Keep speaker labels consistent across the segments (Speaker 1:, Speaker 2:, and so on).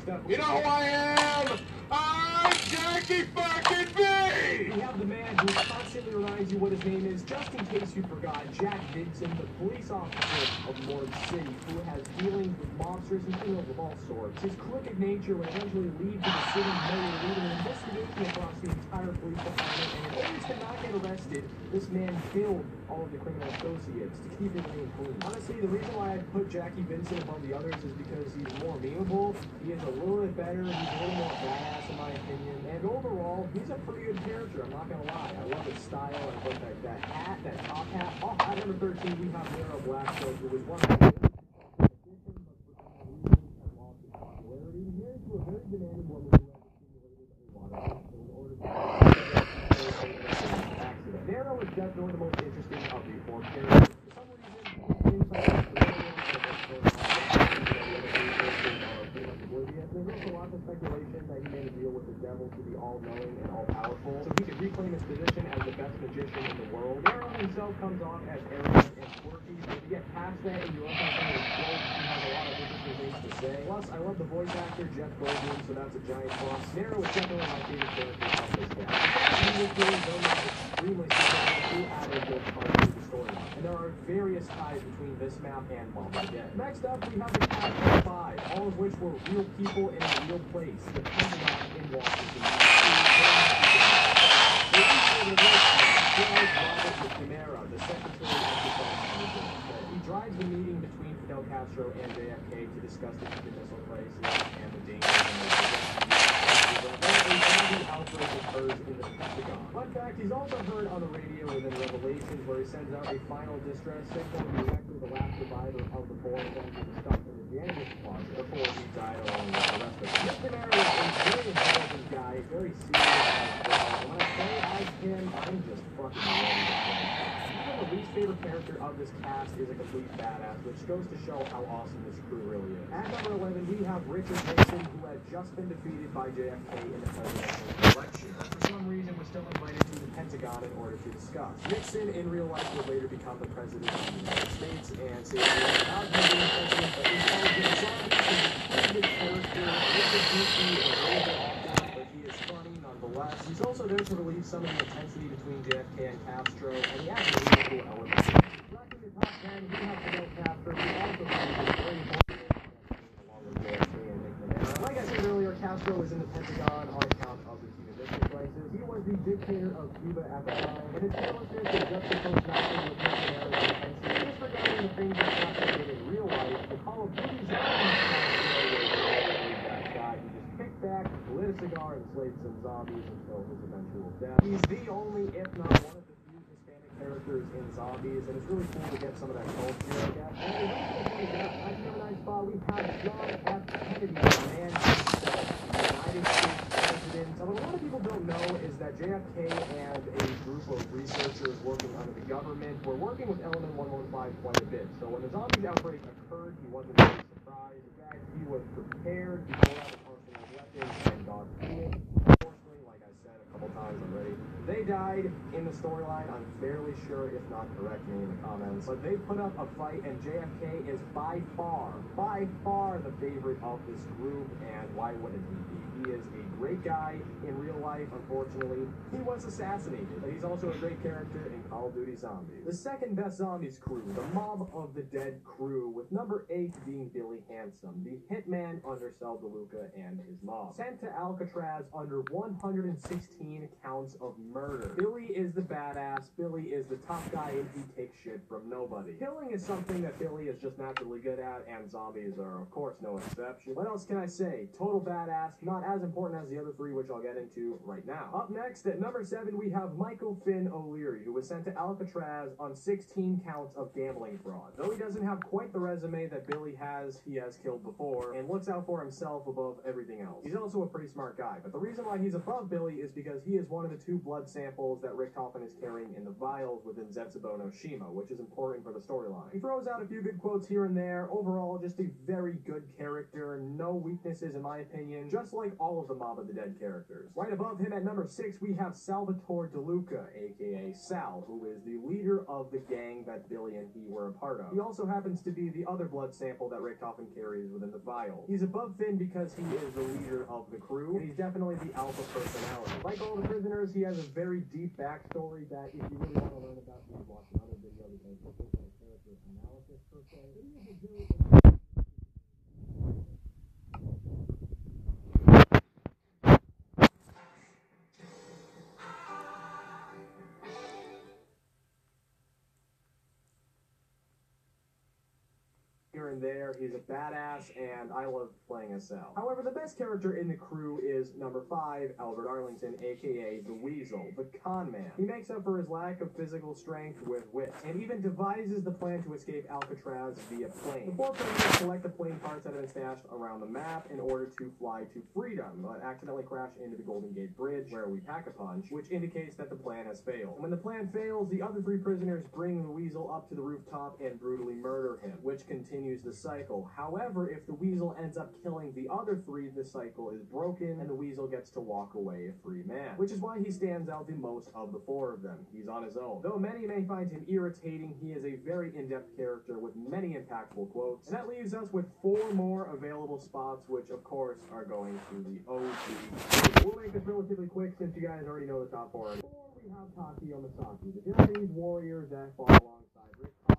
Speaker 1: You know who I am? I'm Jackie fucking B!
Speaker 2: We have the man who constantly reminds you what his name is, just in case you forgot. Jack Vinson, the police officer of Lord City, who has dealings with mobsters and criminals of all sorts. His crooked nature would eventually lead to the city mayor leading an investigation across the entire police department, and in order to not get arrested, this man killed all of the criminal associates to keep his name clean. Honestly, the reason why I put Jackie Vinson above the others is because he's more memeable, he is a little bit better, he's a little more badass in my opinion, and overall, he's a pretty good character, I'm not gonna lie. I love his style, and I love that hat, that top hat. Oh, at number 13, we have Nero Blackstone, who was one of the popularity. Married to a very demanding woman who has accumulated a lot of wealth in order to accident. Nero is definitely the most interesting of the four characters. For some reason, he seems like there's also lots of speculation that he made a deal with the devil to be all-knowing and all-powerful, so he could reclaim his position as the best magician in the world. Nero himself comes off as arrogant and quirky, but if you get past that and you look at some of his quotes, he has a lot of interesting things to say. Plus, I love the voice actor Jeff Goldblum, so that's a giant plus. Nero is definitely my favorite character of this guy. He was doing extremely successful who added good parts to the storyline, and there are various ties between this map and Mob Dead. Next up, we have the cast of 5, all of which were real people in a real place, the Pentagon in Washington, D.C. The Secretary of Defense. He drives the meeting between Fidel Castro and JFK to discuss the Cuban Missile Crisis and the dangers of the outbreak occurs in the Pentagon. Fun fact, he's also heard on the radio within Revelations where he sends out a final distress signal to directly the last survivor of the four events of the stuff in the janitor's closet before he died along with the rest of them. This scenario is a very intelligent guy, very serious as well. And when I say as him, I'm just fucking ready to play. The least favorite character of this cast is a complete badass, which goes to show how awesome this crew really is. At number 11, we have Richard Nixon, who had just been defeated by JFK in the presidential election, but for some reason was still invited to the Pentagon in order to discuss. Nixon, in real life, would later become the president of the United States, and say not being president, but intelligent, character, Richard Nixon is a little bit awkward, but he is funny nonetheless. He's also there to relieve some of the intensity between JFK and Castro, and he has a really cool element. Rocking the top 10, we have Fidel Castro, who also plays a very important role along with JFK and Nick Monero. Like I said earlier, Castro was in the Pentagon on account of the Cuban Missile Crisis. He was the dictator of Cuba at the time, and it's illustrated to juxtapose not only with Nick Monero's intensity, disregarding the things that Castro did in real life. The Call of Duty back, lit a cigar, and slayed some zombies until his eventual death. He's the only, if not one of the few Hispanic characters in Zombies, and it's really cool to get some of that culture, I guess. And at number 9 spot, we have John F. Kennedy, the man himself, the United States president. So what a lot of people don't know is that JFK and a group of researchers working under the government were working with Element 115 quite a bit. So when the zombies outbreak occurred, he wasn't really surprised. In fact, he was prepared before that and God. Unfortunately, like I said a couple times already, they died in the storyline. I'm fairly sure, if not, correct me in the comments. But they put up a fight, and JFK is by far the favorite of this group, and why wouldn't he be? He is a great guy in real life. Unfortunately, he was assassinated, but he's also a great character in Call of Duty Zombies. The second best Zombies crew, the Mob of the Dead crew, with number 8 being Billy Handsome, the hitman under Sal DeLuca and his mob. Sent to Alcatraz under 116 counts of murder. Billy is the badass, Billy is the top guy, and he takes shit from nobody. Killing is something that Billy is just naturally good at, and zombies are, of course, no exception. What else can I say? Total badass, not as important as the other 3, which I'll get into right now. Up next, at number 7, we have Michael Finn O'Leary, who was sent to Alcatraz on 16 counts of gambling fraud. Though he doesn't have quite the resume that Billy has, he has killed before, and looks out for himself above everything else. He's also a pretty smart guy, but the reason why he's above Billy is because he is one of the 2 blood samples samples that Richtofen is carrying in the vials within Zetsubo no Shima, which is important for the storyline. He throws out a few good quotes here and there. Overall, just a very good character. No weaknesses, in my opinion, just like all of the Mob of the Dead characters. Right above him at number 6, we have Salvatore De Luca, aka Sal, who is the leader of the gang that Billy and he were a part of. He also happens to be the other blood sample that Richtofen carries within the vial. He's above Finn because he is the leader of the crew, and he's definitely the alpha personality. Like all the prisoners, he has a very deep backstory that if you really want to learn about, you can watch another video because this isn't a character analysis per se. But he is a very here and there. He's a badass, and I love playing as Sal. However, the best character in the crew is number 5, Albert Arlington, aka the Weasel, the con man. He makes up for his lack of physical strength with wit, and even devises the plan to escape Alcatraz via plane. The 4 prisoners collect the plane parts that have been stashed around the map in order to fly to freedom, but accidentally crash into the Golden Gate Bridge, where we pack a punch, which indicates that the plan has failed. And when the plan fails, the other 3 prisoners bring the Weasel up to the rooftop and brutally murder him, which continues the cycle. However, if the Weasel ends up killing the other 3, the cycle is broken, and the Weasel gets to walk away a free man, which is why he stands out the most of the 4 of them. He's on his own. Though many may find him irritating, he is a very in-depth character with many impactful quotes, and that leaves us with 4 more available spots, which of course are going to the OG. We'll make this relatively quick since you guys already know the top 4. 4, we have Takeo Misaki, the Japanese warrior that fought alongside Richtofen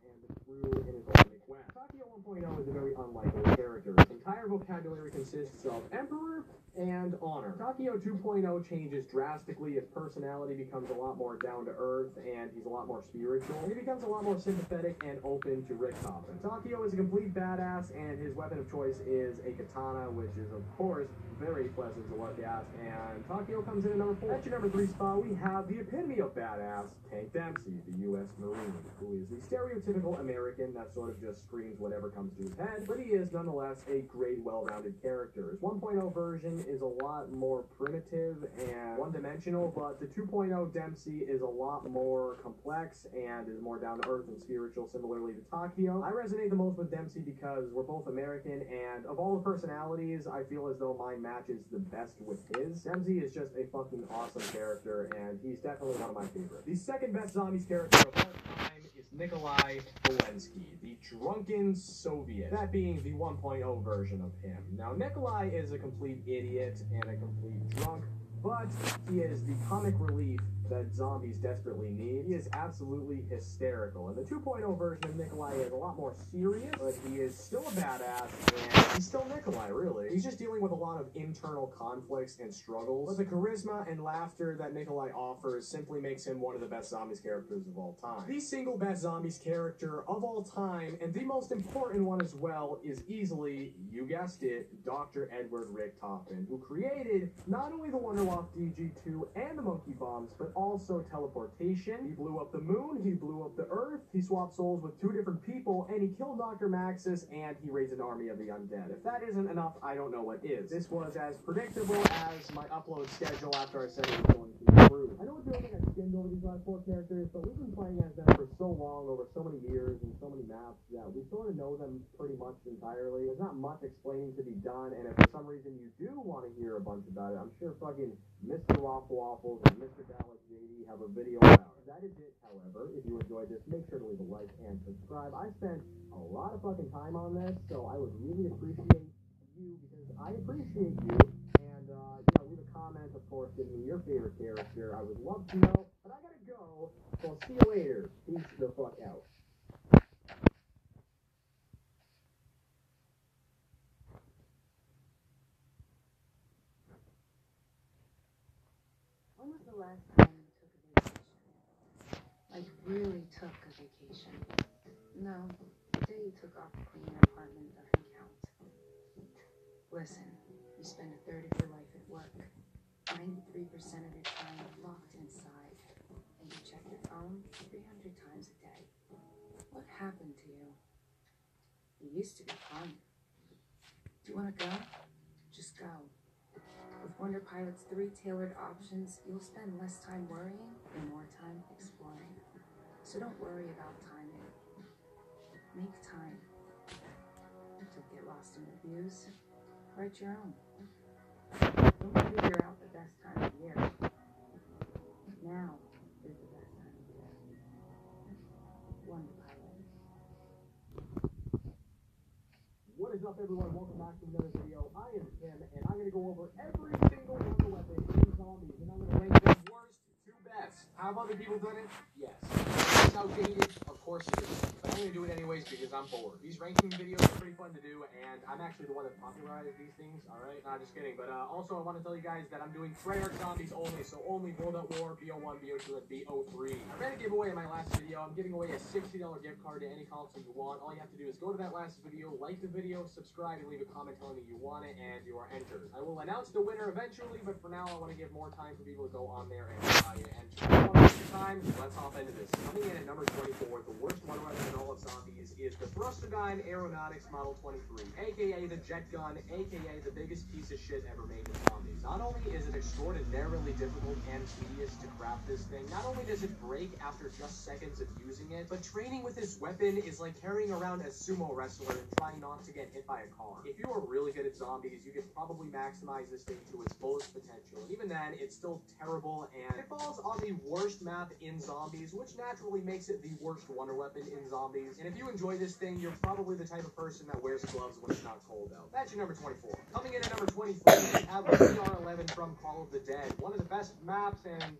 Speaker 2: and the crew in his ultimate quest. Takeo 1.0 is a very unlikely character. His entire vocabulary consists of Emperor and honor. Takeo 2.0 changes drastically. His personality becomes a lot more down-to-earth, and he's a lot more spiritual. And he becomes a lot more sympathetic and open to Richtofen. Takeo is a complete badass, and his weapon of choice is a katana, which is, of course, very pleasant to look at. And Takeo comes in at number 4. At your number 3 spot, we have the epitome of badass, Tank Dempsey, the U.S. Marine, who is the stereotypical American that sort of just screams whatever comes to his head, but he is nonetheless a great, well-rounded character. His 1.0 version is a lot more primitive and one-dimensional, but the 2.0 Dempsey is a lot more complex and is more down-to-earth and spiritual, similarly to Takeo. I resonate the most with Dempsey because we're both American, and of all the personalities, I feel as though mine matches the best with his. Dempsey is just a fucking awesome character, and he's definitely one of my favorites. The second best zombies character of all time is Nikolai Volensky, the drunken Soviet, that being the 1.0 version of him. Now, Nikolai is a complete idiot and a complete drunk, but he is the comic relief that zombies desperately need. He is absolutely hysterical. And the 2.0 version of Nikolai is a lot more serious, but he is still a badass, and he's still Nikolai, really. He's just dealing with a lot of internal conflicts and struggles, but the charisma and laughter that Nikolai offers simply makes him one of the best zombies characters of all time. The single best zombies character of all time, and the most important one as well, is easily, you guessed it, Dr. Edward Richtofen, who created not only the Wonderloft DG2 and the monkey bombs, but also teleportation. He blew up the moon, he blew up the earth, he swapped souls with 2 different people, and he killed Dr. Maxis, and he raised an army of the undead. If that isn't enough, I don't know what is. This was as predictable as my upload schedule after I said it was going to improve. I know it feels like I skimmed over these last 4 characters, but we've been playing as them for so long, over so many years, and so many maps, that we sort of know them pretty much entirely. There's not much explaining to be done, and if for some reason you do want to hear a bunch about it, I'm sure fucking Mr. Waffle Waffles and Mr. Dallas JD have a video about it. That is it, however. If you enjoyed this, make sure to leave a like and subscribe. I spent a lot of fucking time on this, so I would really appreciate you, because I appreciate you. And, leave a comment, of course, give me your favorite character. I would love to know. But I gotta go, so I'll see you later. Peace the fuck out.
Speaker 3: When was the last time you took a vacation? Like, really took a vacation? No, the day you took off to clean your apartment doesn't count. Listen, you spend a third of your life at work, 93% of your time locked inside, and you check your phone 300 times a day. What happened to you? You used to be fun. Do you want to go? Just go. With Wonder Pilot's 3 tailored options, you'll spend less time worrying and more time exploring. So don't worry about timing. Make time. Don't get lost in reviews. Write your own. Don't figure out the best time of year. Now is the best time of year. Wonder Pilot.
Speaker 2: What is up, everyone? Welcome back to another video. I am Tim, and I'm going to go over every single Wonder Weapon in Zombies, and I'm going to rank them worst to best.
Speaker 1: Have other people done it?
Speaker 2: Yes. It's outdated, of course it is. But I'm going to do it anyways because I'm bored. These ranking videos are pretty fun to do, and I'm actually the one that popularized these things, alright? Nah, just kidding. But also I want to tell you guys that I'm doing Treyarch Zombies only, so only World at War, BO1, BO2, and BO3. I ran a giveaway in my last video. I'm giving away a $60 gift card to any console you want. All you have to do is go to that last video, like the video, subscribe, and leave a comment telling me you want it, and you are entered. I will announce the winner eventually, but for now I want to give more time for people to go on there and try and enter. I don't want to waste your time. Let's hop into this. Coming in at number 24, the worst Wonder Weapon in all of Zombies is the Thruster Gun Aeronautics Model 23, aka the Jet Gun, aka the biggest piece of shit ever made in Zombies. Not only is it extraordinarily difficult and tedious to craft this thing, not only does it break after just seconds of using it, but training with this weapon is like carrying around a sumo wrestler and trying not to get hit by a car. If you are really good at Zombies, you could probably maximize this thing to its fullest potential, and even then, it's still terrible, and it falls on the worst map in Zombies, which naturally makes it the worst Wonder Weapon in Zombies. And if you enjoy this thing, you're probably the type of person that wears gloves when it's not cold out. That's your number 24. Coming in at number 23, we have VR11 from Call of the Dead. One of the best maps and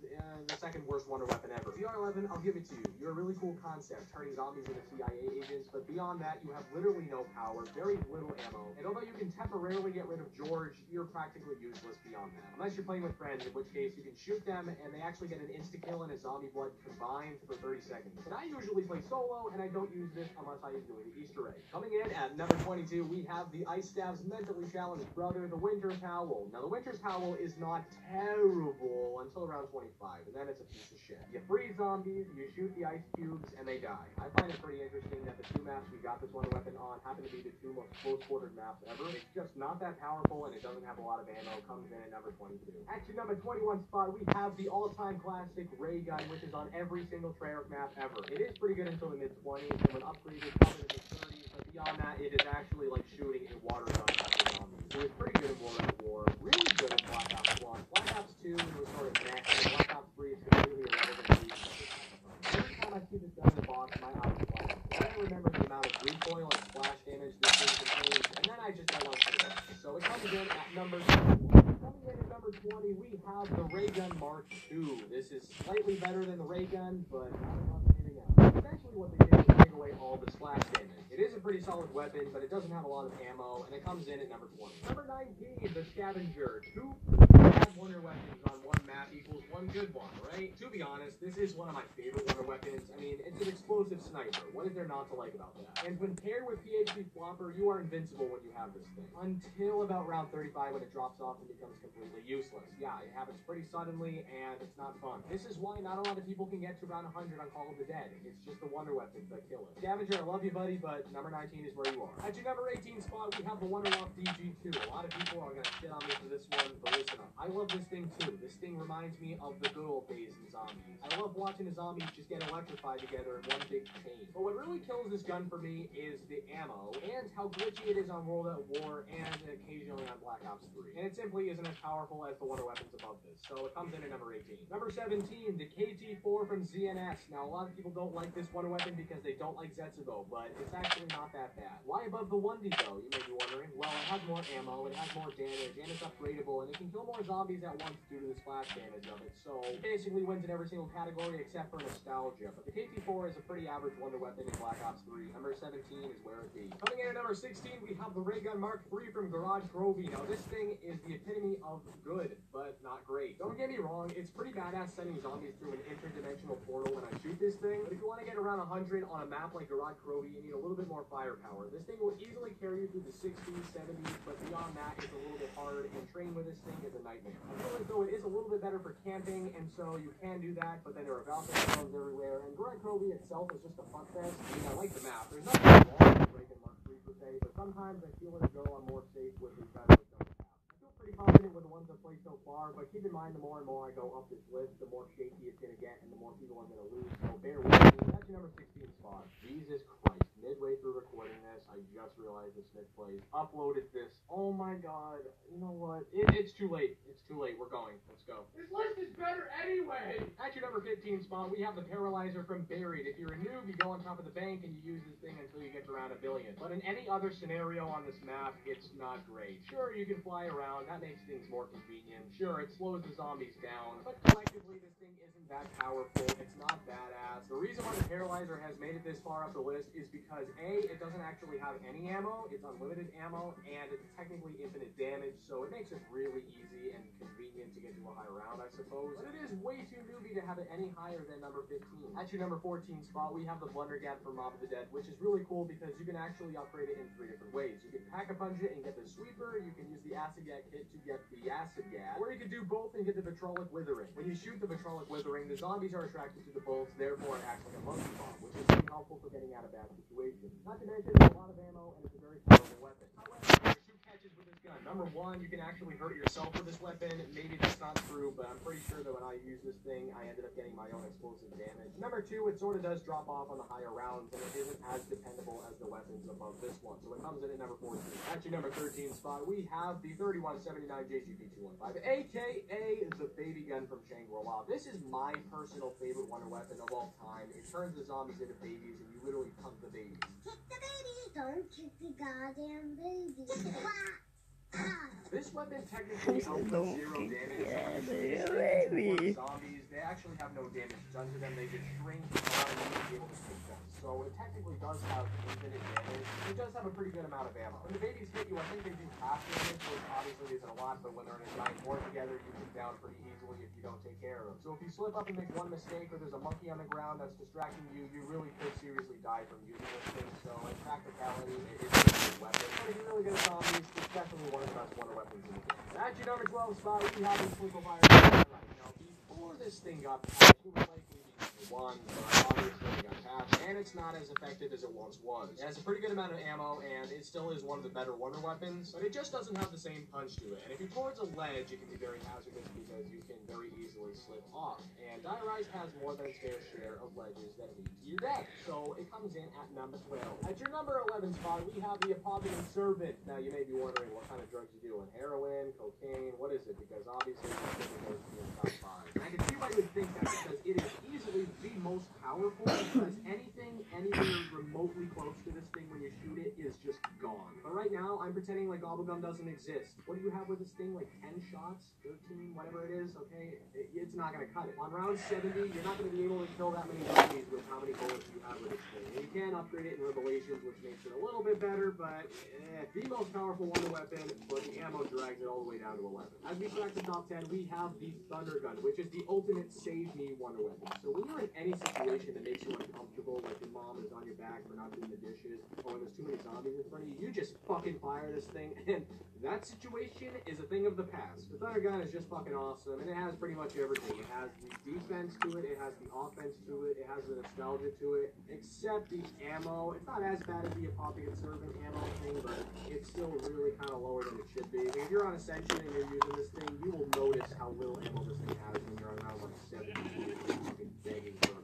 Speaker 2: the second worst Wonder Weapon ever. VR11, I'll give it to you. You're a really cool concept, turning zombies into CIA agents, but beyond that, you have literally no power, very little ammo, and although you can temporarily get rid of George, you're practically useless beyond that. Unless you're playing with friends, in which case you can shoot them, and they actually get an insta-kill and a zombie blood combined for 30 seconds. But I usually play solo, and I don't use this unless I am doing the Easter egg. Coming in at number 22, we have the Ice Staff's mentally challenged brother, the Winter's Howl. Now, the Winter's Howl is not terrible until around 25, and then it's a piece of shit. You freeze zombies, you shoot the ice cubes, and they die. I find it pretty interesting that the 2 maps we got this Wonder Weapon on happen to be the 2 most close-quartered maps ever. It's just not that powerful, and it doesn't have a lot of ammo. Comes in at number 22. Actually, number 21 spot, we have the all-time classic Ray Gun, which is on every single Treyarch map ever. It is pretty good until the mid-20s, and when upgraded, probably the mid-30s, but beyond that, it is actually like shooting a water gun at the zombies. It was pretty good in World at War, really good in Black Ops 1. Black Ops 2, it was sort of meh, and Black Ops 3 is completely irrelevant to each other. Every time I see this gun in the box, my eyes flash. I remember the amount of recoil and splash damage this thing contains, and then I just don't want to put it up. So it comes in at number 21. Coming in at number 20, we have the Ray Gun Mark II. This is slightly better than the Ray Gun, but not enough anything else. Essentially what they did was take away all the splash damage. It is a pretty solid weapon, but it doesn't have a lot of ammo, and it comes in at number 20. Number 19, the Scavenger. 2 bad Wonder Weapons on 1 map equals 1 good one, right? To be honest, this is one of my favorite Wonder Weapons. I mean, it's an explosive sniper. What is there not to like about that? And when paired with PhD Flopper, you are invincible when you have this thing. Until about round 35 when it drops off and becomes completely useless. Yeah, it happens pretty suddenly, and it's not fun. This is why not a lot of people can get to round 100 on Call of the Dead. It's just the Wonder Weapons that kill it. Scavenger, I love you, buddy, but number 19 is where you are. At your number 18 spot, we have the Wonderloft DG2. A lot of people are gonna shit on me for this one, but listen up. I love this thing too. This thing reminds me of the good old days in Zombies. I love watching the zombies just get electrified together in one big chain. But what really kills this gun for me is the ammo, and how glitchy it is on World at War, and occasionally on Black Ops 3. And it simply isn't as powerful as the Wonder Weapons above this, so it comes in at number 18. Number 17, the KT4 from ZNS. Now, a lot of people don't like this Wonder Weapon because they don't like Zetsubo, but it's actually not that bad. Why above the 1D though, you may be wondering? Well, it has more ammo, it has more damage, and it's upgradable, and it can kill more zombies at once due to the splash damage of it, so it basically wins in every single category except for nostalgia. But the KT4 is a pretty average Wonder Weapon in Black Ops 3. Number 17 is where it be. Coming in at number 16, we have the Ray Gun Mark III from Garage Crovey. Now, this thing is the epitome of good, but not great. Don't get me wrong, it's pretty badass sending zombies through an interdimensional portal when I shoot this thing, but if you want to get around 100 on a map like Garage Crovey, you need a little bit more firepower. This thing will easily carry you through the 60s, 70s, but beyond that, it's a little bit hard, and training with this thing is a nightmare. I feel like though it is a little bit better for camping, and so you can do that, but then there are balcony zones everywhere, and Garage Crovey itself is just a fuck fest. I mean, I like the map. There's nothing wrong with Ray Gun Mark III per se, but sometimes I feel like go on more safe with the better with double tap. I feel pretty confident with the ones that play far, but keep in mind the more and more I go up this list, the more shaky it's going to get and the more people I'm going to lose, so bear with me. That's your number 16 spot. Jesus Christ, midway through recording this, I just realized the Smith Plays uploaded this. Oh my god, you know what? It's too late. It's too late. We're going. Let's go.
Speaker 1: This list is better anyway!
Speaker 2: At your number 15 spot, we have the Paralyzer from Buried. If you're a noob, you go on top of the bank and you use this thing until you get to around 1 billion. But in any other scenario on this map, it's not great. Sure, you can fly around. That makes things more convenient. Sure, it slows the zombies down. But collectively, this thing isn't that powerful. It's not badass. The reason why the Paralyzer has made it this far up the list is because A, it doesn't actually have any ammo. It's unlimited ammo, and it's technically infinite damage, so it makes it really easy and convenient to get to a high round, I suppose. But it is way too newbie to have it any higher than number 15. At your number 14 spot, we have the Blundergat from Mob of the Dead, which is really cool because you can actually upgrade it in 3 different ways. You can Pack-a-Punch it and get the Sweeper, you can use the Acid Gat kit to get the Acid Gat, or you can do both and get the Vitrolic Withering. When you shoot the Vitrolic Withering, the zombies are attracted to the bolts, therefore it acts like a monkey bomb, which is really helpful for getting out of bad situations. Not to mention, there's a lot of ammo and it's a very powerful weapon. However, there's 2 catches with this gun. Number 1, you can actually hurt yourself with this weapon. Maybe that's not true, but I'm pretty sure that when I use this thing, I ended up getting my own explosive damage. Number 2, it sort of does drop off on the higher rounds, and it isn't as dependable as the weapons above this one, so it comes in at number 14. At your number 13 spot, we have the 3179 JCP-215, aka the baby gun from Shangri-La. This is my personal favorite wonder weapon of all time. It turns the zombies into babies, and you literally hunt the babies.
Speaker 4: Kick the baby! Don't kick the goddamn baby.
Speaker 2: This weapon technically outputs 0 damage. Zombies, they actually have no damage done to them. They just shrink and be able to kick them. So it technically does have infinite damage. It does have a pretty good amount of ammo. When the babies hit you, I think they do half damage, which obviously isn't a lot, but when they're in a giant horde together, you can down pretty easily if you don't take care of them. So if you slip up and make one mistake, or there's a monkey on the ground that's distracting you, you really could seriously die from using this thing. So in practicality, it is a good weapon. But if you really get zombies, it's definitely one of the best wonder weapons in the game. At your number 12 spot, we have the Simplifier. Now, before this thing got patched, it was likely one, but obviously it got patched, and it's not as effective as it once was. It has a pretty good amount of ammo, and it still is one of the better wonder weapons, but it just doesn't have the same punch to it. And if you're towards a ledge, it can be very hazardous because you can very easily slip off. And Dire-Rise has more than its fair share of ledges that lead to your death, so it comes in at number 12. At your number 11 spot, we have the Apocalypse Servant. Now, you may be wondering what kind of drugs you do on heroin, cocaine, what is it? Because obviously it's going to be in the top 5. And I can see why you would think that, because it is easily the most powerful, because anything anywhere remotely close to this thing when you shoot it is just gone. But right now, I'm pretending like Gobblegum doesn't exist. What do you have with this thing? Like 10 shots? 13? Whatever it is, okay? It's not going to cut it. On round 70, you're not going to be able to kill that many zombies with how many bullets you have with this thing. And you can upgrade it in Revelations, which makes it a little bit better, but the most powerful wonder weapon, but the ammo drags it all the way down to 11. As we crack the top 10, we have the Thunder Gun, which is the ultimate save me wonder weapon. So when you're in any situation that makes you uncomfortable, like your mom is on your back for not doing the dishes, or when there's too many zombies in front of you, you just fucking fire this thing, and that situation is a thing of the past. The Thunder Gun is just fucking awesome, and it has pretty much everything. It has the defense to it, it has the offense to it, it has the nostalgia to it, except the ammo. It's not as bad as the Apocalypse Servant ammo thing, but it's still really kind of lower than it should be. If you're on Ascension and you're using this thing, you will notice how little ammo this thing has when you're around like 70 fucking begging for it.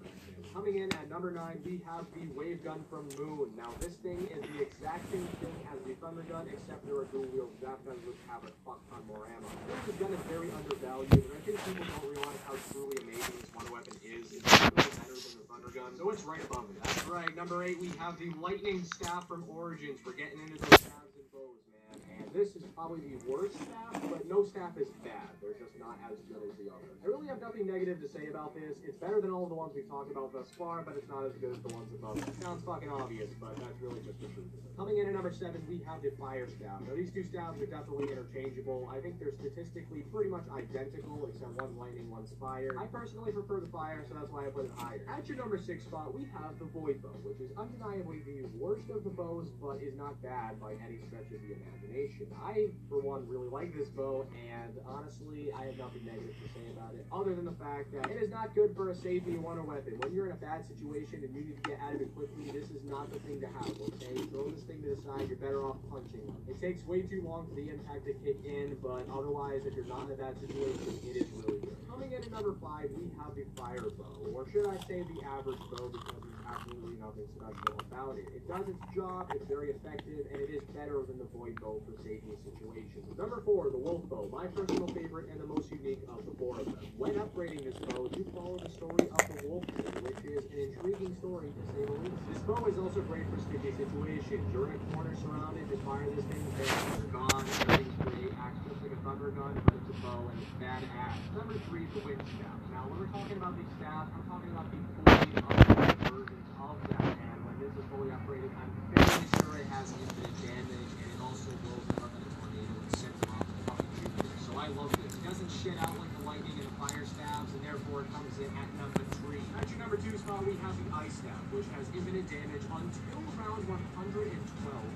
Speaker 2: Coming in at number 9, we have the Wave Gun from Moon. Now, this thing is the exact same thing as the Thunder Gun, except there are dual-wield zap guns which have a fuck ton more ammo. This gun is very undervalued, and I think people don't realize how truly amazing this wonder weapon is. It's really better than the Thunder Gun, so it's right above it. That's right, number 8, we have the Lightning Staff from Origins for getting into those stabs and bows, man. And this is probably the worst staff, but no staff is bad. They're just not as good as the others. I really have nothing negative to say about this. It's better than all of the ones we've talked about thus far, but it's not as good as the ones above. It sounds fucking obvious, but that's really just the truth. Coming in at number 7, we have the Fire Staff. Now, these two staffs are definitely interchangeable. I think they're statistically pretty much identical, except one's lightning, one's fire. I personally prefer the fire, so that's why I put it higher. At your number 6 spot, we have the Void Bow, which is undeniably the worst of the bows, but is not bad by any stretch of the imagination. situation. I, for one, really like this bow, and honestly, I have nothing negative to say about it, other than the fact that it is not good for a safety one or weapon. When you're in a bad situation and you need to get out of it quickly, this is not the thing to have, okay? Throw this thing to the side, you're better off punching them. It takes way too long for the impact to kick in, but otherwise, if you're not in a bad situation, it is really good. Coming in at number 5, we have the fire bow, or should I say the average bow, because there's absolutely nothing special about it. It does its job, it's very effective, and it is better than the void bow for safety situations. Number 4, the wolf bow, my personal favorite and the most unique of the 4 of them. When upgrading this bow, you follow the story of the wolf bow, which is an intriguing story to say the least. This bow is also great for sticky situations. You're in a corner surrounded, just fire this thing, bam, you're gone, everything's great, acts just like a thunder gun, but it's a bow and it's badass. Number 3, the wind staff. Now, when we're talking about the staff, I'm talking about the fully upgraded versions of that, and when this is fully upgraded, I'm fairly sure it has infinite damage, and it also blows them up in a tornado and sends them off the fucking nuclear. So I love this. It doesn't shit out like the lightning and the fire staffs, and therefore it comes in at number 3. At your number 2 spot, we have the ice staff, which has infinite damage until round 112.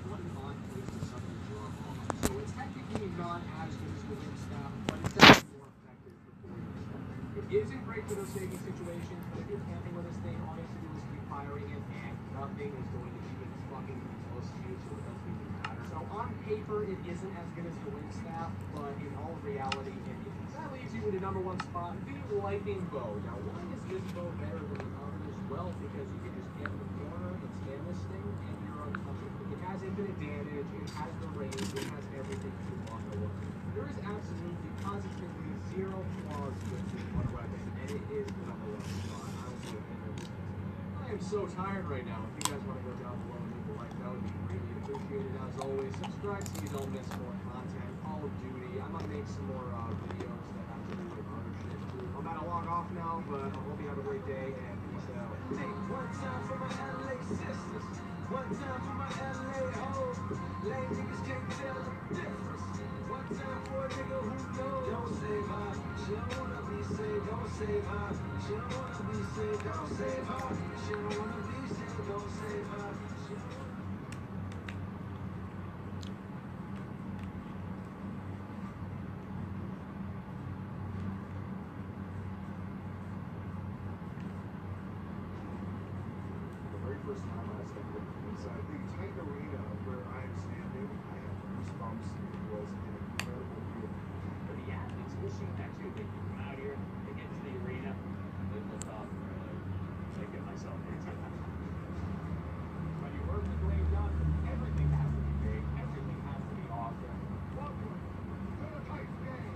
Speaker 2: What an odd place to suddenly drop off. So it's technically not as good as the wind staff, but it's definitely more effective for 40%. It isn't great for those safety situations, but if you're camping with this thing, all you have to do is keep firing it, and nothing is going to even fucking be close to you, so it doesn't even matter. So on paper, it isn't as good as the wind staff, but in all reality, it is. That leaves you with the number 1 spot, the lightning bow. Now, why is this bow better than the others? Well, because you can just camp in the corner and stand this thing, and you're untouchable. It has infinite damage, it has the range, it has everything to walk away. There is absolutely, positively zero flaws with this one weapon, and it is the number 1 spot. I will say it. I am so tired right now. If you guys want to go down below and leave a like, that would be greatly appreciated. As always, subscribe so you don't miss more content. Call of Duty. I might make some more videos that have to do with other shit too. I'm about to log off now, but I hope you have a great day, and peace out.
Speaker 1: Take one time for my LA sisters, one time for my LA hoes. Lame niggas can't tell the difference. One time for a nigga who knows. Don't save her, she don't wanna be saved. Don't save her, she don't wanna be saved. Don't save her, she don't wanna be saved. Don't save her.
Speaker 5: First time I stepped inside the tight arena where I am standing, I have goosebumps. It was an incredible view.
Speaker 6: For the athletes, we'll see that too. They come out here, they get to the arena, they look up, I get myself into it. When you work with Blade Gun, everything has to be big, everything has to be awesome. Welcome to the tight game.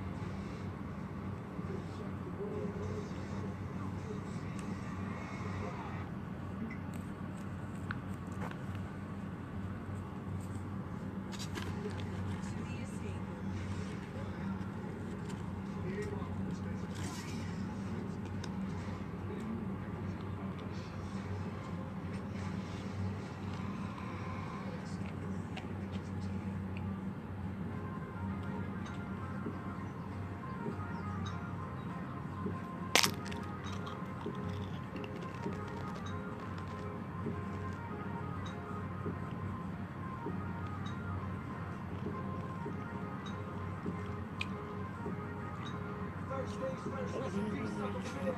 Speaker 6: First things first, rest in peace, Uncle Phil.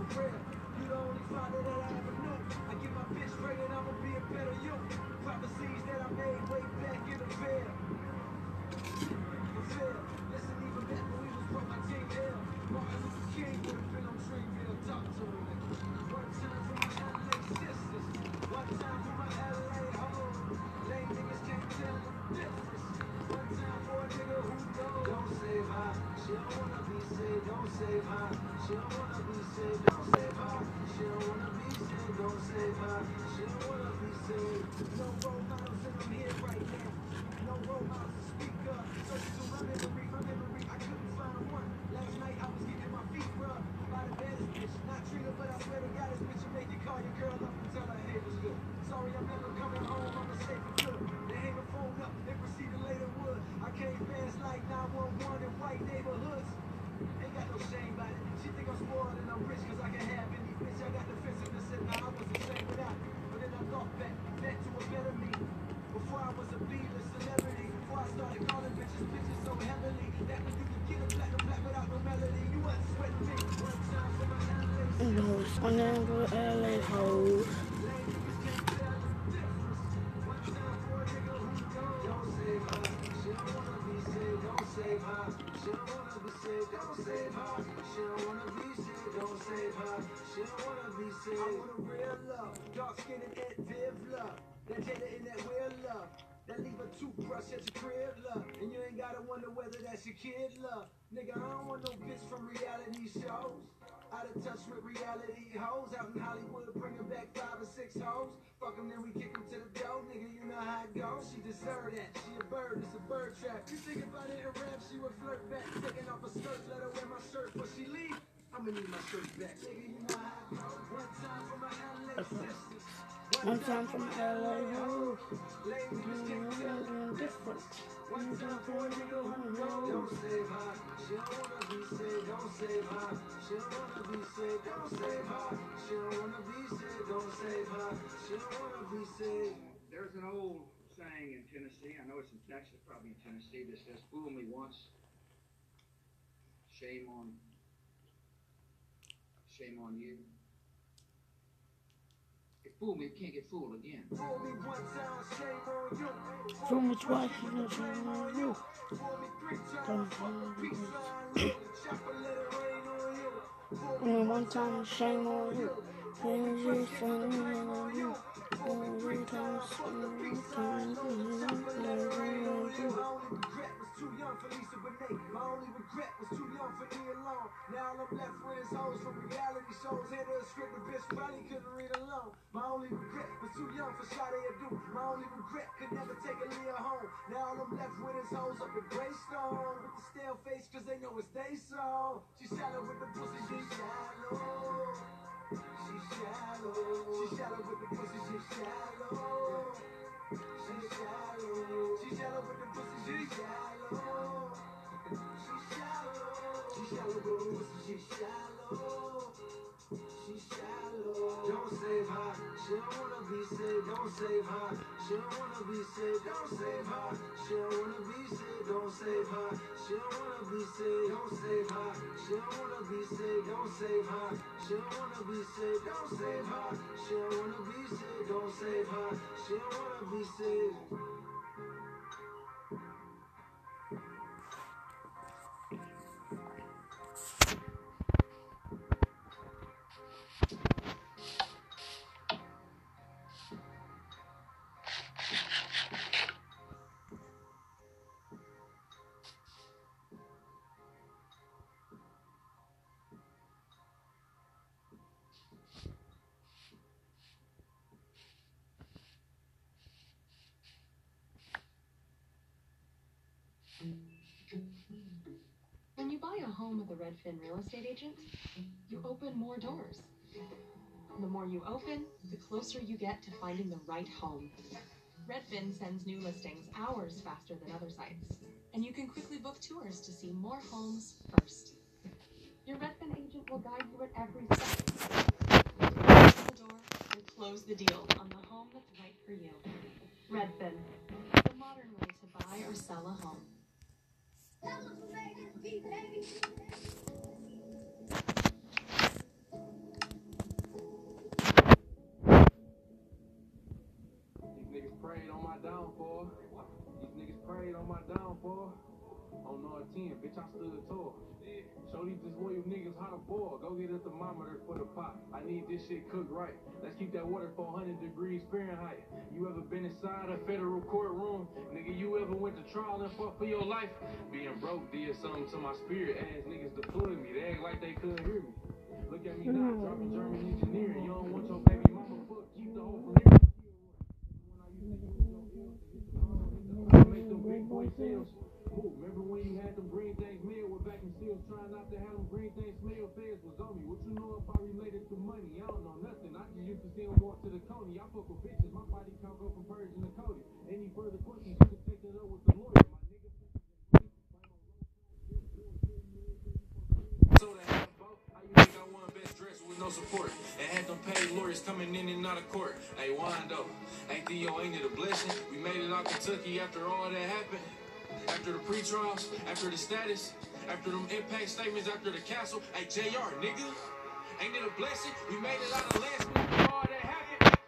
Speaker 6: For real, you the only father that I ever knew. I get my bitch straight and I'ma be a better you. Prophecies that I made way back in the veil. For real, listen, even back when we was broke, my team ill. Martin Luther King would have been on Dreamville, talk to me. One time for my LA sisters, one time for my LA hoes. Lame niggas can't tell the difference. One time for a nigga who knows. Don't save her, she don't wanna be saved. Don't save her, she don't wanna be saved. Don't save her, she don't wanna be saved. Don't save her, she don't wanna be saved. No role models and I'm here right now. No role models to speak up. Searching through my memory, I couldn't find one. Last night I was getting my feet rubbed by the baddest bitch. Not Trina, but I swear to God, this bitch will make you call your girl up and tell her hey was good. Sorry I'm never coming home, I'm a safe for good. They hang the phone up, they proceed to lay the wood. I came fast like 911 in white neighborhoods. Ain't got no shame about it. She think I'm spoiled and I'm rich cause I can have any bitch. I got defensiveness and now I wasn't ashamed without it. But then I thought back to a better me. Before I was a B-list celebrity, before I started calling bitches so heavily, that when you could get a platinum black without no melody, you wasn't sweating me. One time for my LA
Speaker 7: Hoes on them little LA hoes.
Speaker 6: lame niggas can't tell the difference. One time for a nigga who knows. Don't save her, she don't wanna be saved. Don't save her, she don't wanna be saved. Don't save her, she don't wanna be saved. Don't save her, she don't wanna be saved. I want a real love, dark skin and Ed Viv love. That Jada in that weird love. That leave a toothbrush at your crib, love. And you ain't gotta wonder whether that's your kid, love. Nigga, I don't want no bitch from reality shows. Out of touch with reality hoes. Out in Hollywood, bringing back 5 or 6 hoes. Fuck them, then we kick them to the door. Nigga, you know how it goes. She deserve that. She a bird, it's a bird trap. You think about it in rap, she would flirt back. Taking off her skirt, let her wear my shirt. But she leave, I'ma need my shirt back. Nigga, you know how it goes. One time for my LA sisters.
Speaker 7: One time from LA hoes.
Speaker 6: Lame niggas can't tell the
Speaker 7: Different.
Speaker 6: one time for a nigga who knows. Don't save her, she don't wanna be saved. Don't save her, she don't wanna be saved. Don't save her, she don't wanna be saved. Don't save her, she don't wanna be saved.
Speaker 8: There's an old saying in Tennessee, I know it's in Texas, probably in Tennessee, that says, fool me once, shame on you. If fool me, you can't get fooled again.
Speaker 6: Fool me one time, shame on you.
Speaker 7: Fool me twice, you know, shame on you.
Speaker 6: Fool me 3 times, fuck a peace sign. Chopper, let it rain on you. Fool
Speaker 7: And then one time, shame on you. Shame on you, shame on you. Every time, shame on you.
Speaker 6: My only regret was too young for Lisa Bonet. My only regret was too young for Nia Long. Now I'm left with his hoes from reality shows. Had a script, the bitch probably couldn't read alone. My only regret was too young for Sade Adu. My only regret could never take a Leah home. Now I'm left with his hoes up in Greystone. With the stale face, cause they know it's they song. She shallow with the pussy, she shallow. She shallow. She shallow with the pussy, she shallow. She shallow. She shallow with the pussy, she shallow. She shallow. She shallow with the pussy, she shallow. She shallow. Don't save her. She don't wanna be saved. Don't save her. She don't wanna be saved. Don't save her. She don't wanna be saved. Don't save her. She don't wanna be saved. Don't save her. She don't wanna be saved. Don't save her. She don't wanna be saved. Don't save her. She don't wanna be saved. Don't save her. She don't wanna be saved.
Speaker 9: When you buy a home with a Redfin real estate agent, you open more doors. The more you open, the closer you get to finding the right home. Redfin sends new listings hours faster than other sites, and you can quickly book tours to see more homes first. Your Redfin agent will guide you at every step. Open the door and close the deal on the home that's right for you. Redfin, the modern way to buy or sell a home.
Speaker 10: These niggas prayed on my downfall. These niggas prayed on my downfall. On R10, bitch, I stood tall. Show these disloyal niggas how to boil. Go get a thermometer for the pot. I need this shit cooked right. Let's keep that water 400 degrees Fahrenheit. You ever been inside a federal courtroom? Nigga, you ever went to trial and fought for your life? Being broke did something to my spirit. Ass niggas deployed me. They act like they couldn't hear me. Look at me now, dropping German engineering. You don't want your baby mama fuck. Keep the hoe from here. I make them big boy sales. Ooh, remember when you had them green things made with vacuum seals, trying not to have them green things smell fast was on me. What you know if I related to money? I don't know nothing. I just used to see them walk to the Coney. I fuck with bitches. My body count go from Persian to Cody. Any further questions, you can take that up with the lawyer. My nigga. So that how you think I won best dress? With no support, and had them paid lawyers coming in and out of court. Hey, Wando, hey Theo, ain't it a blessing? We made it out Kentucky after all that happened. After the pre-trials, after the status, after them impact statements, after the castle. Hey, JR, nigga, ain't it a blessing? We made it out of last after all that happened.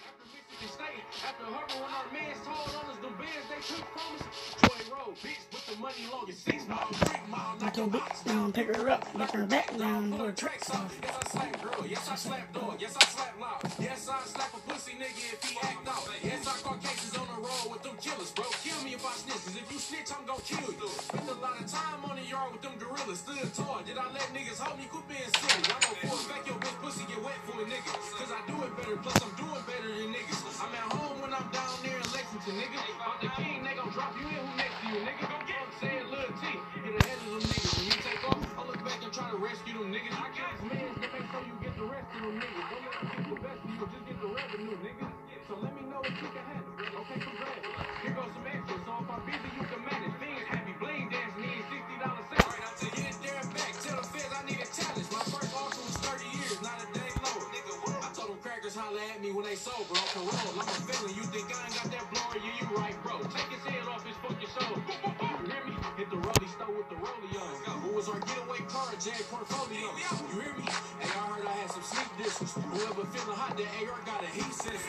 Speaker 10: After Mississippi State, after Harvard, when our mans told on us, them bands they took from us. Joy Road, bitch, with the money long as 6 mile, 3 mile.
Speaker 7: Knock your bitch down, pick her up, knock her back down, put her tracks off.
Speaker 10: Yes, I slap girl. Yes, I slap dog. Yes, I slap loud. Yes, I slap a pussy nigga if he act out. Yes, I caught cases on the road with them killers, bro. Kill me if I snitch, cause if you snitch, I'm gon' kill you. Spent a lot of time on the yard with them gorillas, stood tall. Did I let niggas hold me? Quit being silly. I go for it back your bitch pussy get wet for a nigga. Cause I do it better, plus I'm doing better than niggas. I'm at home when I'm down there in Lexington, nigga. I'm the king, they gon' drop you in. Who next to you, nigga? Go get him, say it, Lil T. Get ahead of them niggas. When you take off, I look back and try to rescue them niggas. I got his mans to make sure you get the rest of them niggas. Don't let them get the best of you, just get the revenue, nigga. So let me know what you can handle. Okay, congrats. Here goes some extra, so if I'm busy, you can manage. Things heavy, bling dancing, need $60 sale. Alright, I'm taking it there and back. Tell the feds I need a challenge. My first offer was 30 years, not a day lower. Nigga, what? I told them crackers holler at me when they sober on parole. I'm a felon, you think I ain't got that blower? Yeah, you right, bro. Take his head off his fucking shoulder. You hear me? Hit the rollie stove with the rollie on. Who was our getaway car, Jag portfolio? You hear me? Hey, I heard I had some sleep dishes. Whoever feeling hot, that AR got a heat sensor.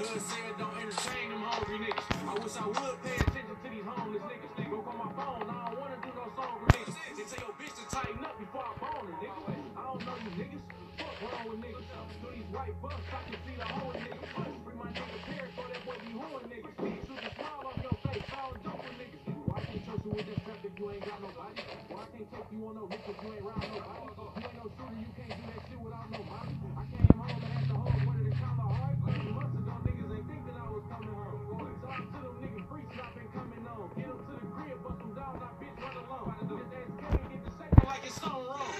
Speaker 10: Cuz said don't entertain them hungry niggas. I wish I would pay attention to these homeless niggas. They go on my phone, I don't wanna do no song with niggas. They tell your bitch to tighten up before I bone her, nigga. I don't know you niggas. Fuck wrong with niggas. Through these white bucks, I can see the whole nigga. Bring my nigga Paris, so that boy be hooing niggas. Shoot a smile off your face, I don't joke with niggas. Why can't trust you with that strap if you ain't got nobody? Why can't take you on no risk if you ain't round nobody? You ain't no shooter, you can't do that shit without no body. I came home and had the whole one of the count of hard. 30 months ago, niggas ain't think that I was coming home. Shout out to them niggas free shopping coming on. Get them to the crib, bust them down, I bitch run alone. This ass can't get the shaking like it's something wrong.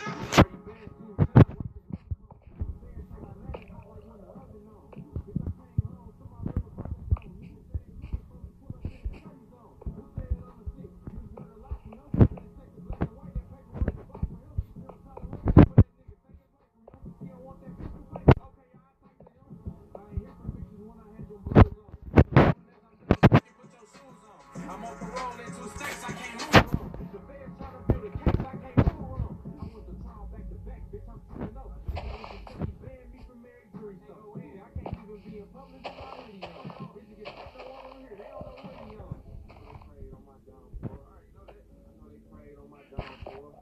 Speaker 10: I'm on parole in 2 states, I can't move on. The feds trying to build a case, I can't move on. I want the trial back to back, bitch, I'm turning up. He banned me from married jury, so I can't even be in public with my hoodie on. Bitches get stuck on here, they don't know what he on. They prayed on my downfall. I already know that. I know they prayed on my downfall.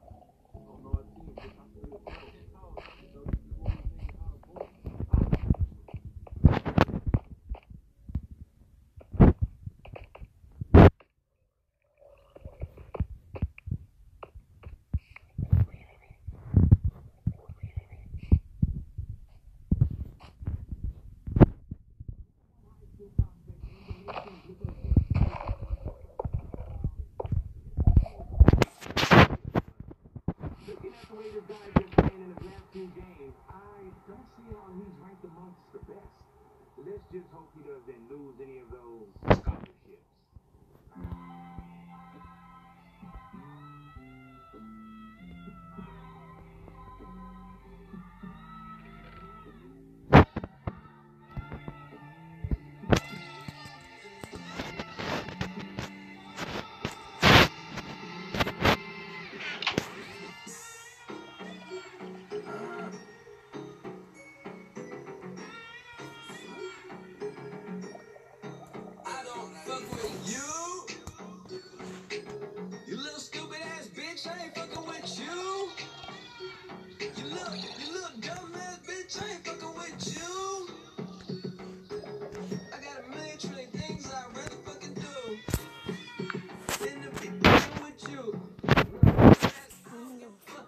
Speaker 10: On our team, bitch, I still go. So you just want these niggas how to book. Looking at the way this guy's been playing in the last 2 games, I don't see how he's ranked amongst the best. Let's just hope he doesn't lose any of those scholarships.
Speaker 6: I don't fuck with you. You little stupid ass bitch, I ain't fucking with you. You little dumb ass bitch, I ain't fucking with you. I got a million trillion things I'd rather fucking do than to be fucking with you.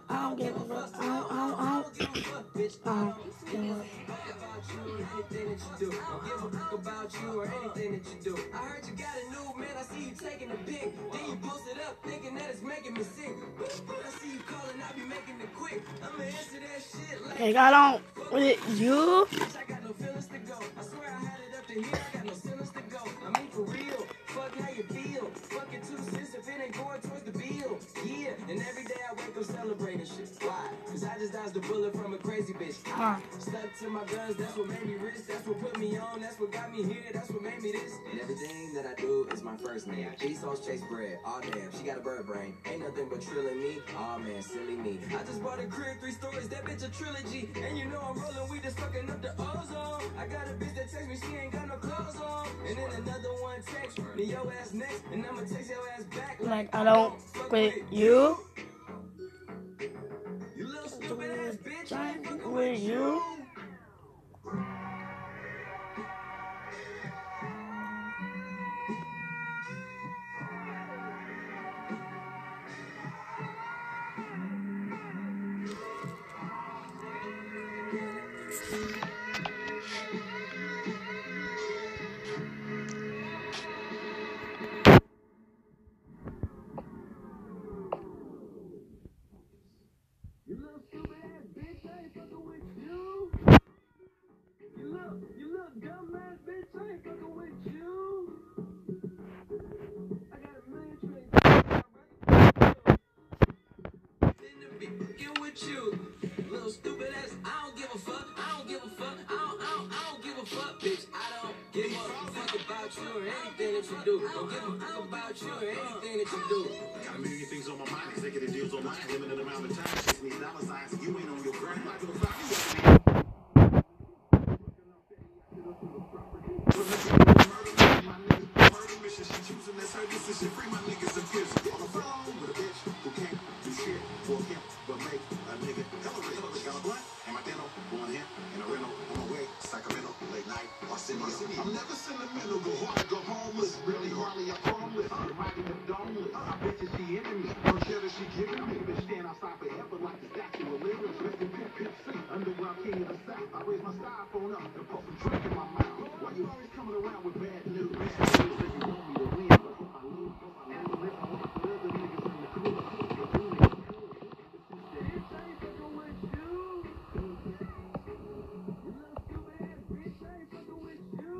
Speaker 7: I don't give a fuck. I don't
Speaker 6: give a fuck, bitch. I don't give a fuck about you or anything that you do. Don't give a fuck about you or anything that you do. I heard you got a new man, I see you taking a pic. Then you post it up thinking that it's making me sick. I see you calling, I be making it quick. I'ma answer that shit like
Speaker 7: They got on with you.
Speaker 6: bitch, I got no feelings to go. I swear I had it up to here, I got no feelings to go. I mean for real, fuck how you feel. Fuck it 2 cents if it ain't going towards the bill. Yeah, and every day I wake up celebrating shit. Why? Cause I just dodged the bullet from a crazy bitch. Stuck to my guns, that's what made me rich. That's what put me on, that's what got me here. That's what made me this. And everything that I do is my first name. Cheese sauce, chase bread. Aw damn, she got a bird brain. Ain't nothing but trilling me. Aw man, silly me. I just bought a crib, 3 stories, that bitch a trilogy. And you know I'm rolling, we just fucking up the ozone. I got a bitch that text me, she ain't got no clothes on. And then another one text me, your ass next, and I'ma text your ass back.
Speaker 7: Like, I don't with you.
Speaker 6: You little stupid ass bitch, I ain't fucking
Speaker 7: With you.
Speaker 6: You little stupid ass bitch, I ain't fucking with you. You little dumb ass bitch, I ain't fucking with you. I got a million trades. Then be fucking with you. Little stupid ass, I don't give a fuck. I don't give a fuck. I don't give a fuck, bitch. I don't give a fuck about you or anything that you do. Don't give a fuck about you or anything that you do.
Speaker 11: Got a million things on my mind, executive deals online, limited amount of time, chasing these dollar signs, and you ain't on your grind. Like a five. Murder mission, she choosing this her decision. Free my niggas in prison. On the phone with a bitch who can't do shit for him, but make a nigga hella got a blunt and my dental, one him in a rental on my way, Sacramento, late night, Arsenio. I'm never sentimental, go hard, go homeless. Really hardly a homeless. Reminding them domeless. I bet you she into me. Don't care that she giving me. Bitch stand outside forever like the statue of liberty. Rest in peace, underground king of the south. I raise my styrofoam up and put some drink in my mouth. Why you always coming around with bad news? Bad news that you want me to win, but hope I lose. Hope I lose. I want the other niggas in the crew. They do me. Bitch, I ain't fucking with you. You little stupid ass bitch, I ain't fucking with you.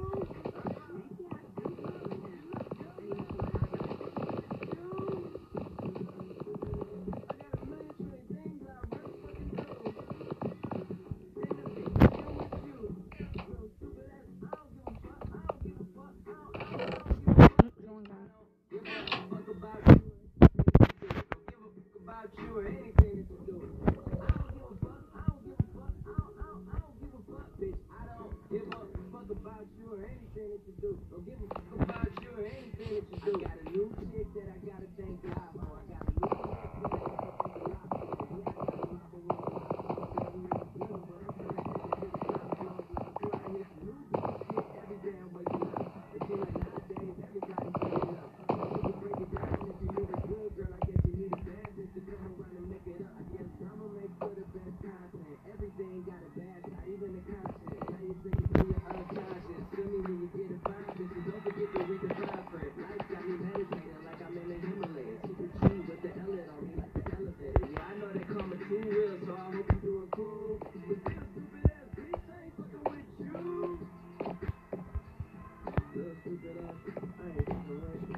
Speaker 11: About you or anything that you do. I don't give a fuck. I don't give a fuck. I don't give a fuck, bitch. I don't give a fuck about you or anything that you do. Don't give a fuck about you or anything that you do. I got a new chick that I gotta thank God for. I got a new chick that I gotta thank God for. Yeah, I got a lot of women. Every damn waking up. It seems like nowadays everybody's waking up. You break it down if you need a good girl. I guess you need a bad bitch to come around and make it up. I guess I'ma make for the best content. Everything got a bad side, even the content. Now you think it's your unconscious. Feel me when you get a vibe, bitches. Don't forget to read the fine print. Life got me meditating like I'm in the Himalayas. Super G with the L on me like the elevator. Yeah, I know that karma too real, so I hope you doing cool. But this stupid ass bitch, I ain't fucking with you. Little stupid ass, I ain't fucking with you.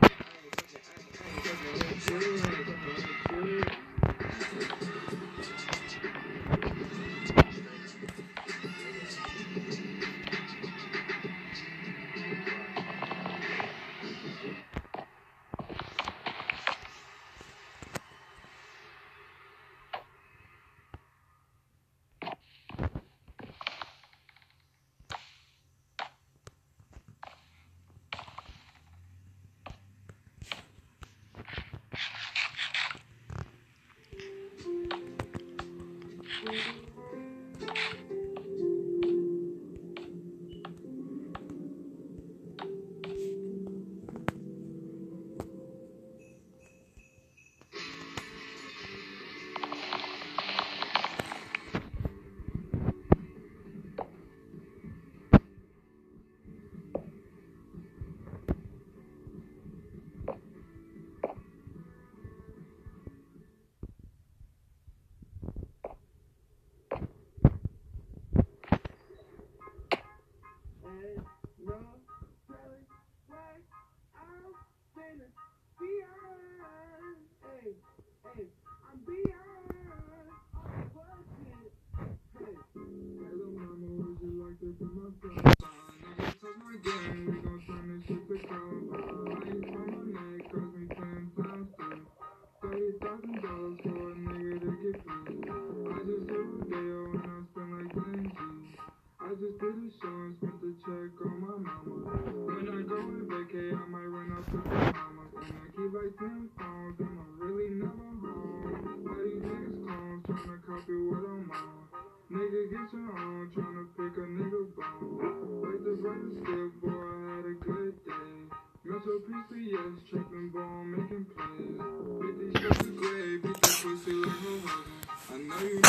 Speaker 1: home, tryna pick a nigga bone. Like the brightest step, boy, I had a good day. Metro PCS, trapping ball, making plays. Beat these shots to grave, beat that pussy like a hogan. I know you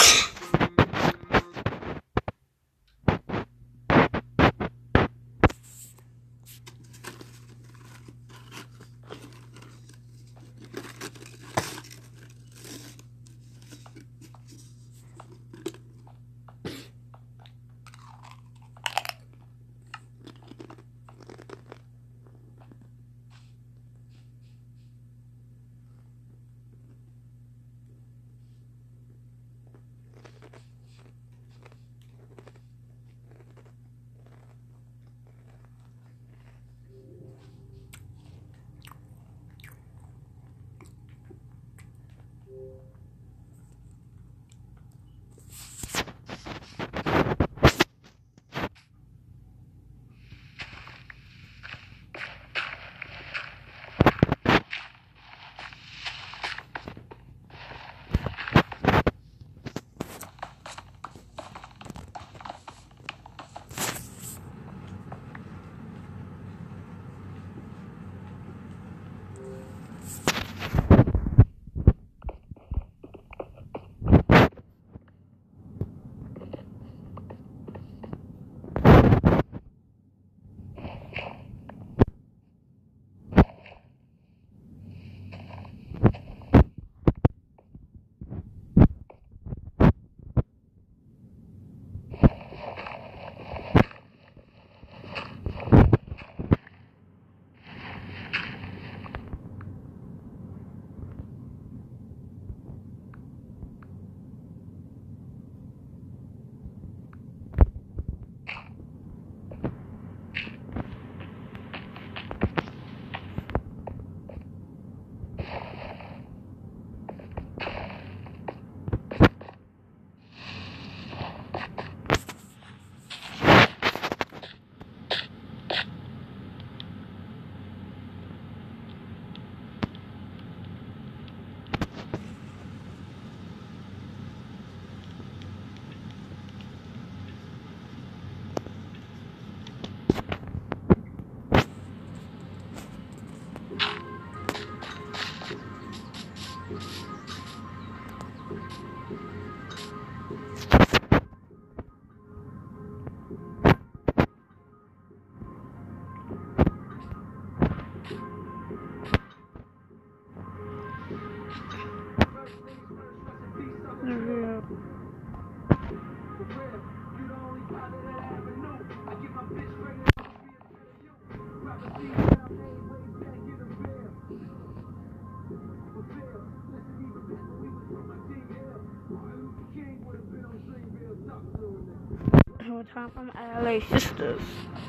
Speaker 7: One time for my LA sisters.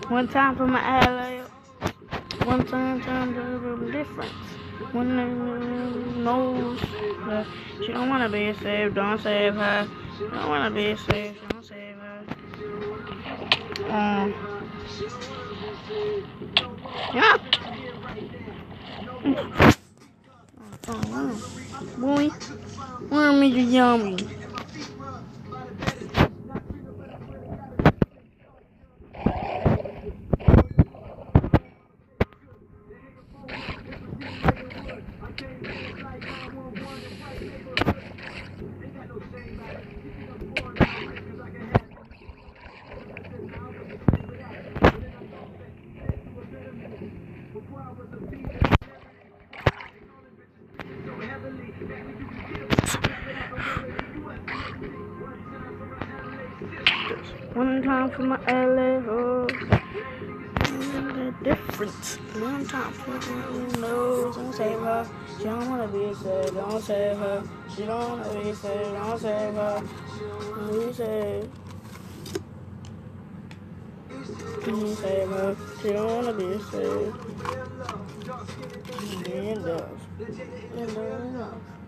Speaker 7: One time for my LA. One time the difference. One knows that she don't wanna be saved, don't save her. She don't wanna be saved, don't save her. Yeah. Boy, where me the yummy? One time for my LA hoes. The difference. One time for my nose. Don't save her. She don't wanna be saved. Don't save her. She don't wanna be saved. Don't save her. Be saved. Don't save her. She don't wanna be saved. And love.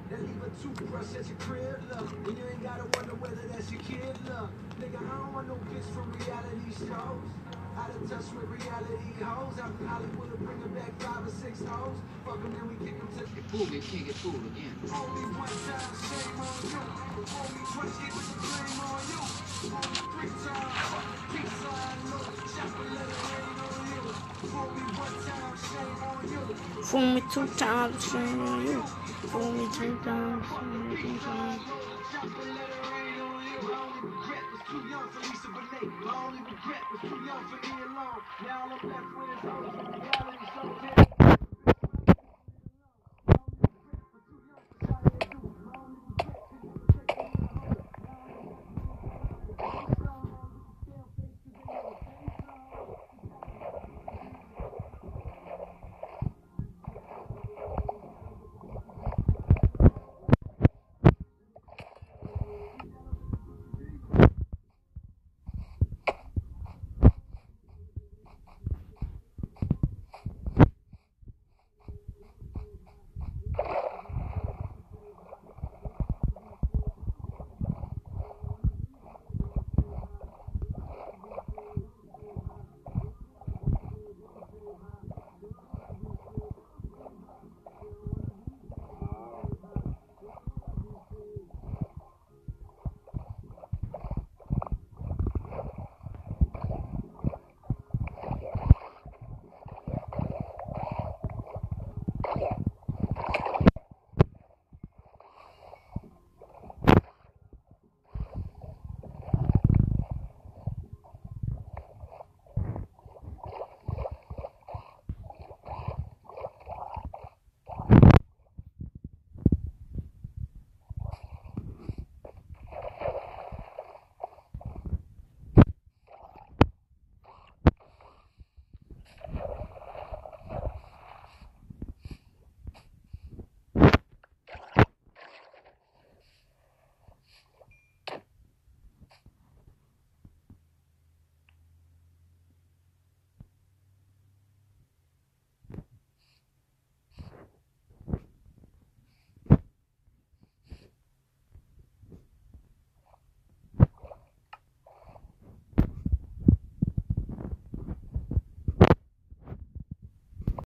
Speaker 6: That leave a toothbrush at your crib, look. And you ain't gotta wonder whether that's your kid, look. Nigga, I don't want no bitch from reality shows. Out of touch with reality hoes. Out in Hollywood, bring her back 5 or 6 hoes. Fuck them, then we kick them to the
Speaker 12: Fool me, can't get fooled again.
Speaker 6: only one time, shame on you. Only twice, get the blame on you. Only 3 times, peace sign, no. Chopper, let it rain on you. Only one time, shame on you.
Speaker 7: Fool me 2 times, shame on you. Fool me 2 times, shame on you.
Speaker 6: Chopper, let it rain on you. My only regret was too young for Lisa Bonet. My only regret was too young for me alone. Now all I'm left with is hoes. Reality so dead.